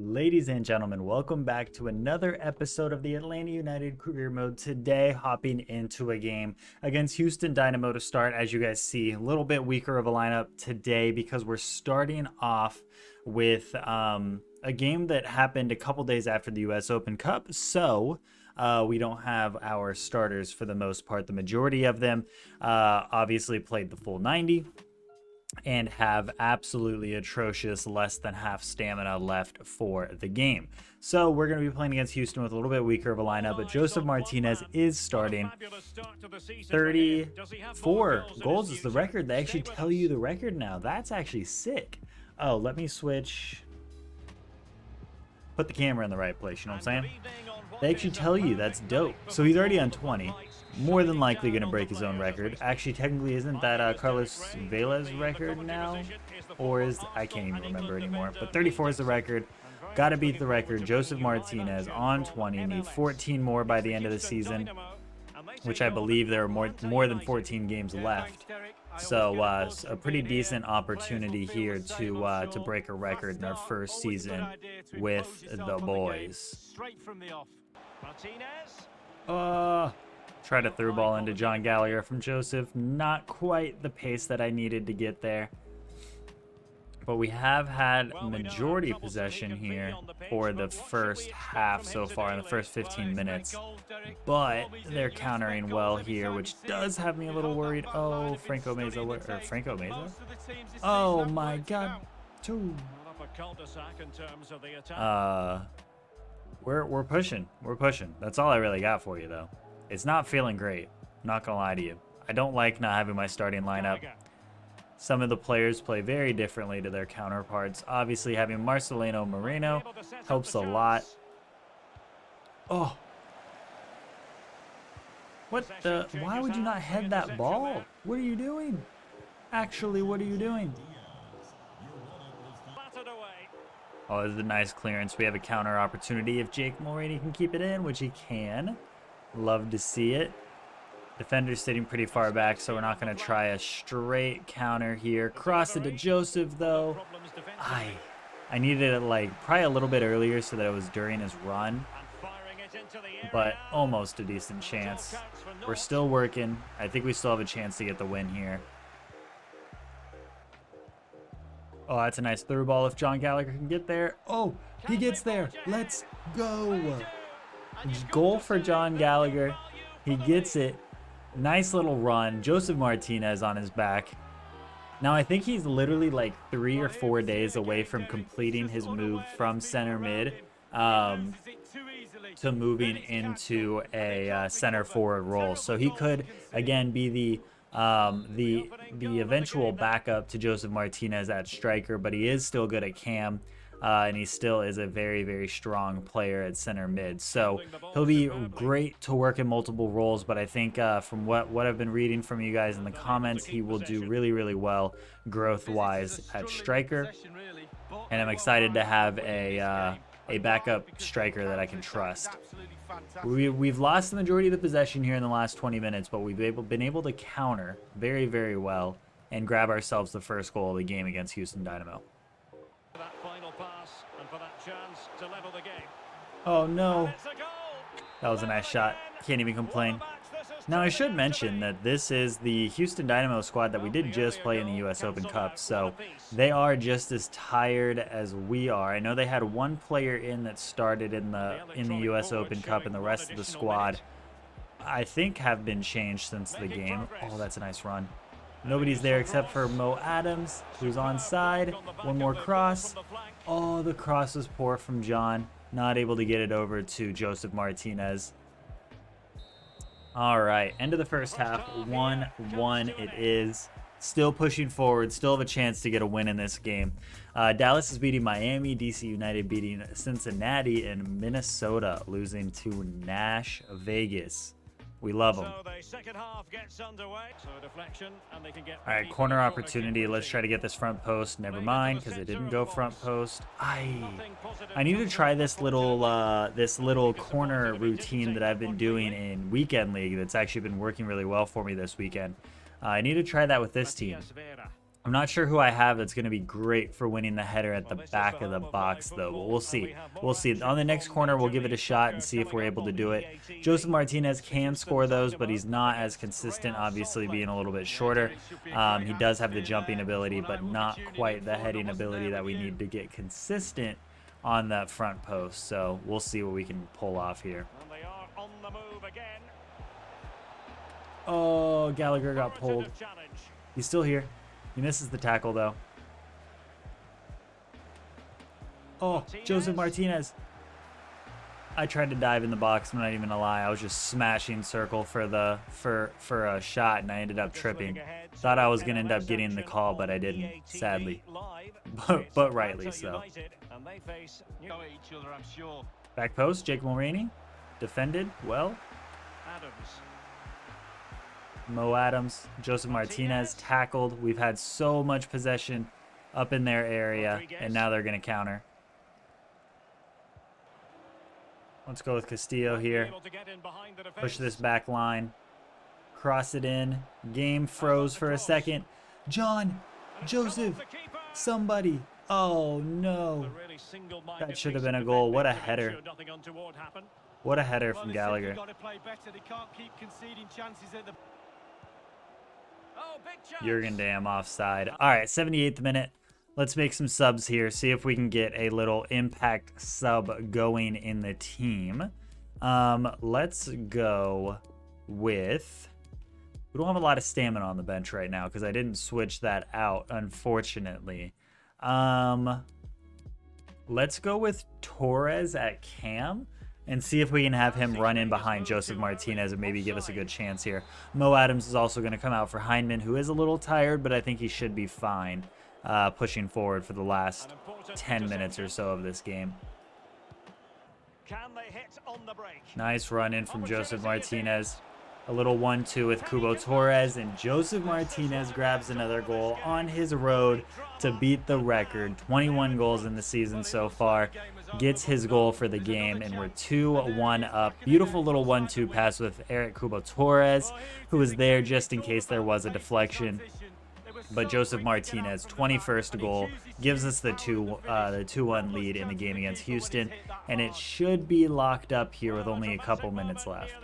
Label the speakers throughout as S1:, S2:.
S1: Ladies and gentlemen, welcome back to another episode of the Atlanta United Career Mode. Today, hopping into a game against Houston Dynamo to start. As you guys see, a little bit weaker of a lineup today because we're starting off with a game that happened a couple days after the US Open Cup. So we don't have our starters for the most part. The majority of them obviously played the full 90. And have absolutely atrocious less than half stamina left for the game. So we're going to be playing against Houston with a little bit weaker of a lineup, but Joseph Martinez is starting. 34 goals is the record. They actually tell you the record now. That's actually sick. Oh, let me switch. Put the camera in the right place, you know what I'm saying? They actually tell you. That's dope. So he's already on 20. More than likely going to break his own record. Actually, technically, isn't that Carlos Vela's record now? Or is... I can't even remember anymore. But 34 is the record. Got to beat the record. Joseph Martinez on 20. Need 14 more by the end of the season, which I believe there are more than 14 games left. So a pretty decent opportunity here to break a record in our first season with the boys. Try to through ball into John Gallagher from Joseph. Not quite the pace that I needed to get there. But we have had majority possession here for the first half so far, in the first 15 minutes. But they're countering well here, which does have me a little worried. Oh, Franco Meza. Oh my god. We're pushing. We're pushing. That's all I really got for you, though. It's not feeling great. I'm not gonna lie to you. I don't like not having my starting lineup. Some of the players play very differently to their counterparts. Obviously, having Marcelino Moreno helps a lot. Oh. What the? Why would you not head that ball? What are you doing? Actually, what are you doing? Oh, this is a nice clearance. We have a counter opportunity if Jake Mulroney can keep it in, which he can. Love to see it. Defender's sitting pretty far back, so we're not going to try a straight counter here. Cross it to Joseph, though. I needed it like probably a little bit earlier so that it was during his run. But almost a decent chance. We're still working. I think we still have a chance to get the win here. Oh, that's a nice through ball if John Gallagher can get there. Oh, he gets there. Let's go. Goal for John Gallagher. He gets it. Nice little run. Joseph Martinez on his back. Now, I think he's literally like 3 or 4 days away from completing his move from center mid to moving into a center forward role. So he could, again, be the eventual backup to Joseph Martinez at striker, but he is still good at cam. And he still is a very, very strong player at center mid. So he'll be great to work in multiple roles, but I think from what I've been reading from you guys in the comments, he will do really, really well growth-wise at striker. And I'm excited to have a backup striker that I can trust. We've lost the majority of the possession here in the last 20 minutes, but we've been able to counter very, very well and grab ourselves the first goal of the game against Houston Dynamo.
S2: That final pass and for that chance to level the game.
S1: Oh no. That was a nice shot. Can't even complain. Now I should mention that this is the Houston Dynamo squad that we did just play in the US Open Cup, so they are just as tired as we are. I know they had one player in that started in the US Open Cup, and the rest of the squad I think have been changed since the game. Oh, that's a nice run. Nobody's there except for Mo Adams, who's onside. One more cross. Oh, the cross was poor from John. Not able to get it over to Joseph Martinez. All right, end of the first half. 1-1 it is. Still pushing forward. Still have a chance to get a win in this game. Dallas is beating Miami. DC United beating Cincinnati. And Minnesota losing to Nash Vegas. We love them. All right, corner opportunity. Let's try to get this front post. Never mind, because it didn't go front post. I need to try this little corner routine that I've been doing in weekend league. That's actually been working really well for me this weekend. I need to try that with this team. I'm not sure who I have that's going to be great for winning the header at the back of the box, though. But we'll see. We'll see. On the next corner, we'll give it a shot and see if we're able to do it. Joseph Martinez can score those, but he's not as consistent, obviously being a little bit shorter. He does have the jumping ability, but not quite the heading ability that we need to get consistent on that front post. So we'll see what we can pull off here. Oh, Gallagher got pulled. He's still here. He misses the tackle, though. Oh, Joseph Martinez. I tried to dive in the box. I'm not even gonna lie. I was just smashing circle for a shot, and I ended up tripping. Thought I was gonna end up getting the call, but I didn't, sadly. But rightly so. Back post, Jake Mulroney. Defended well. Mo Adams, Joseph Martinez tackled. We've had so much possession up in their area, and now they're going to counter. Let's go with Castillo here. Push this back line. Cross it in. Game froze for a second. John, Joseph, somebody. Oh, no. That should have been a goal. What a header. What a header from Gallagher. Jurgen Damm offside. All right, 78th minute. Let's make some subs here. See if we can get a little impact sub going in the team. Let's go with... We don't have a lot of stamina on the bench right now because I didn't switch that out, unfortunately. Let's go with Torres at cam and see if we can have him run in behind Joseph Martinez and maybe give us a good chance here. Mo Adams is also going to come out for Hindman, who is a little tired, but I think he should be fine pushing forward for the last 10 minutes or so of this game. Nice run in from Joseph Martinez. A little 1-2 with Kubo Torres, and Joseph Martinez grabs another goal on his road to beat the record. 21 goals in the season so far. Gets his goal for the game, and we're 2-1 up. Beautiful little 1-2 pass with Eric Kubo Torres, who was there just in case there was a deflection. But Joseph Martinez, 21st goal, gives us the 2-1 lead in the game against Houston, and it should be locked up here with only a couple minutes left.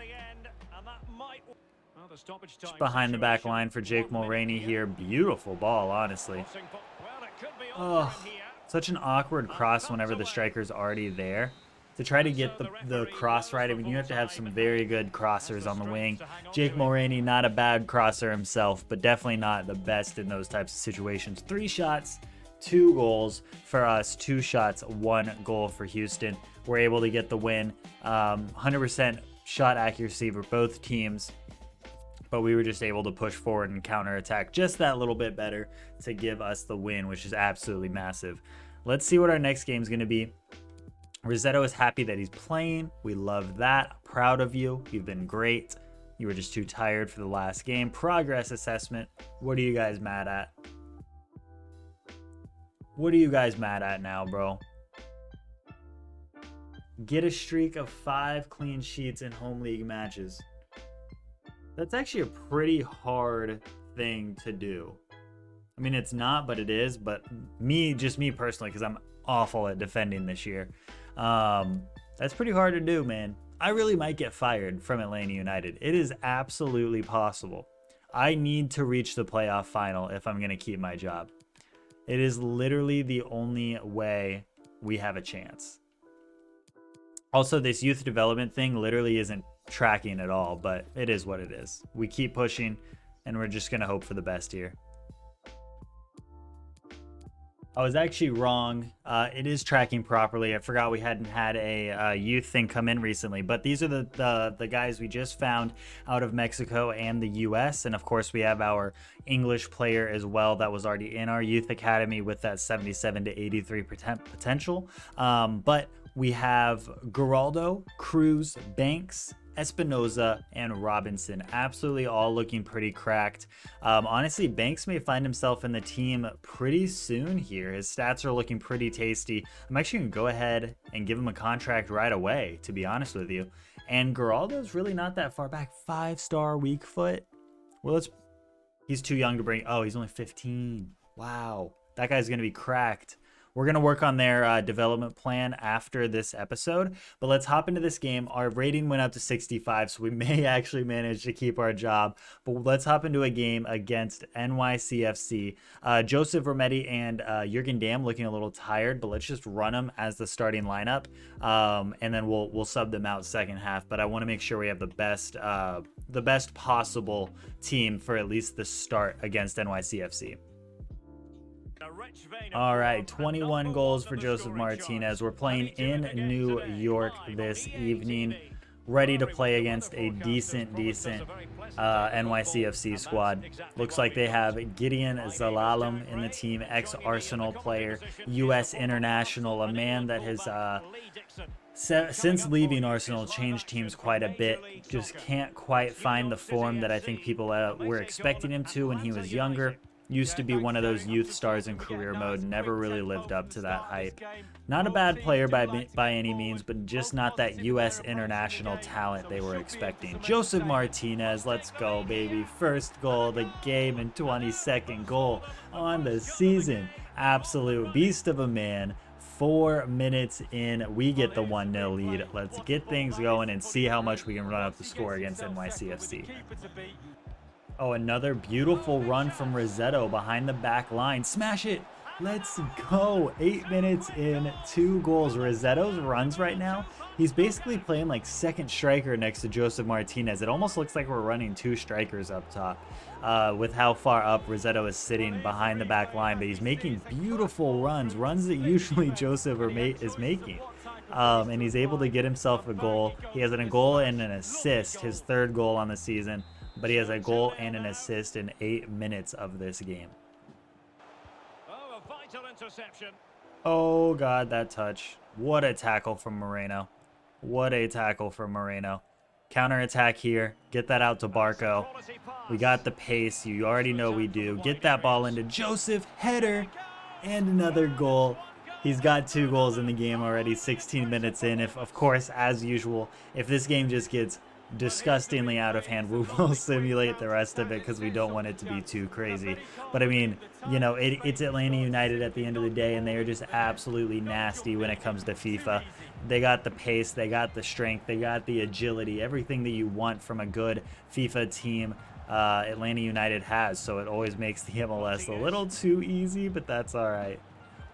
S1: Just behind the back line for Jake Mulroney here. Beautiful ball, honestly. Oh, such an awkward cross whenever the striker's already there. To try to get the cross right, I mean, you have to have some very good crossers on the wing. Jake Mulroney, not a bad crosser himself, but definitely not the best in those types of situations. 3 shots, 2 goals for us. 2 shots, 1 goal for Houston. We're able to get the win. 100% shot accuracy for both teams. But we were just able to push forward and counterattack just that little bit better to give us the win, which is absolutely massive. Let's see what our next game is going to be. Rossetto is happy that he's playing. We love that. Proud of you. You've been great. You were just too tired for the last game. Progress assessment. What are you guys mad at? What are you guys mad at now, bro? Get a streak of 5 clean sheets in home league matches. That's actually a pretty hard thing to do. I mean, it's not, but it is. But just me personally, because I'm awful at defending this year. That's pretty hard to do, man. I really might get fired from Atlanta United. It is absolutely possible. I need to reach the playoff final if I'm going to keep my job. It is literally the only way we have a chance. Also, this youth development thing literally isn't tracking at all, but it is what it is. We keep pushing, and we're just going to hope for the best here. I was actually wrong. It is tracking properly. I forgot we hadn't had a youth thing come in recently, but these are the guys we just found out of Mexico and the US, and of course we have our English player as well that was already in our youth academy with that 77 to 83 potential. But we have Geraldo, Cruz, Banks, Espinoza, and Robinson, absolutely all looking pretty cracked. Honestly, Banks may find himself in the team pretty soon here. His stats are looking pretty tasty. I'm actually going to go ahead and give him a contract right away, to be honest with you. And Geraldo's really not that far back. 5-star weak foot. Well, he's too young to bring. Oh, he's only 15. Wow, that guy's going to be cracked. We're going to work on their development plan after this episode, but let's hop into this game. Our rating went up to 65, so we may actually manage to keep our job, but let's hop into a game against NYCFC. Joseph Rometti and Jürgen Damm looking a little tired, but let's just run them as the starting lineup, and then we'll sub them out second half, but I want to make sure we have the best possible team for at least the start against NYCFC. All right, 21 goals for Joseph Martinez. We're playing in New York this evening, ready to play against a decent NYCFC squad. Looks like they have Gideon Zalalem in the team, ex-Arsenal player, U.S. international, a man that has since leaving Arsenal changed teams quite a bit. Just can't quite find the form that I think people were expecting him to when he was younger. Used to be one of those youth stars in career mode, never really lived up to that hype. Not a bad player by any means, but just not that U.S. international talent they were expecting. Joseph Martinez, let's go, baby. First goal of the game and 22nd goal on the season. Absolute beast of a man. 4 minutes in, we get the 1-0 lead. Let's get things going and see how much we can run up the score against NYCFC. Oh, another beautiful run from Rossetto behind the back line. Smash it. Let's go. 8 minutes in, 2 goals. Rossetto's runs right now, he's basically playing like second striker next to Joseph Martinez. It almost looks like we're running 2 strikers up top with how far up Rossetto is sitting behind the back line. But he's making beautiful runs that usually Joseph is making. And he's able to get himself a goal. He has a goal and an assist, his 3rd goal on the season. But he has a goal and an assist in 8 minutes of this game.
S2: Oh, a vital interception.
S1: Oh, God, that touch. What a tackle from Moreno. What a tackle from Moreno. Counter-attack here. Get that out to Barco. We got the pace. You already know we do. Get that ball into Joseph. Header. And another goal. He's got 2 goals in the game already, 16 minutes in. Of course, as usual, if this game just gets disgustingly out of hand, we will simulate the rest of it because we don't want it to be too crazy. But I mean, you know, it's Atlanta United at the end of the day, and they are just absolutely nasty when it comes to FIFA. They got the pace, they got the strength, they got the agility, everything that you want from a good FIFA team. Atlanta United has, so it always makes the MLS a little too easy, but that's all right.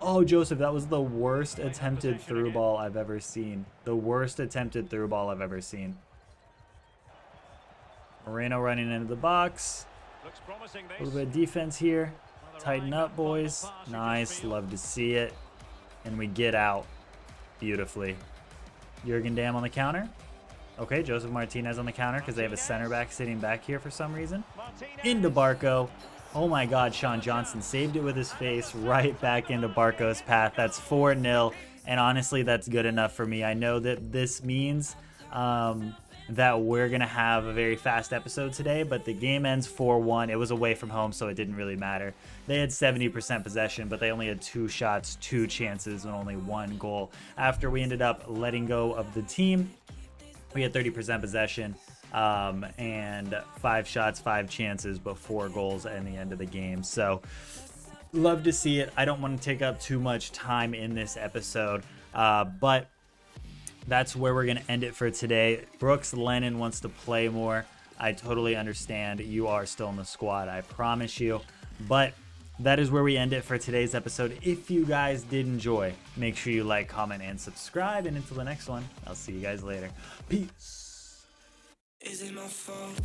S1: Oh, Joseph, that was the worst attempted through ball I've ever seen. The worst attempted through ball I've ever seen. Moreno running into the box. A little bit of defense here. Tighten up, boys. Nice. Love to see it. And we get out beautifully. Jürgen Damm on the counter. Okay, Joseph Martinez on the counter because they have a center back sitting back here for some reason. Into Barco. Oh my God, Sean Johnson saved it with his face right back into Barco's path. That's 4-0. And honestly, that's good enough for me. I know that this means that we're going to have a very fast episode today, but the game ends 4-1. It was away from home, so it didn't really matter. They had 70% possession, but they only had 2 shots, 2 chances, and only 1 goal. After we ended up letting go of the team, we had 30% possession and 5 shots, 5 chances, but 4 goals in the end of the game. So love to see it. I don't want to take up too much time in this episode, but that's where we're going to end it for today. Brooks Lennon wants to play more. I totally understand. You are still in the squad, I promise you. But that is where we end it for today's episode. If you guys did enjoy, make sure you like, comment, and subscribe. And until the next one, I'll see you guys later. Peace. Is it my fault?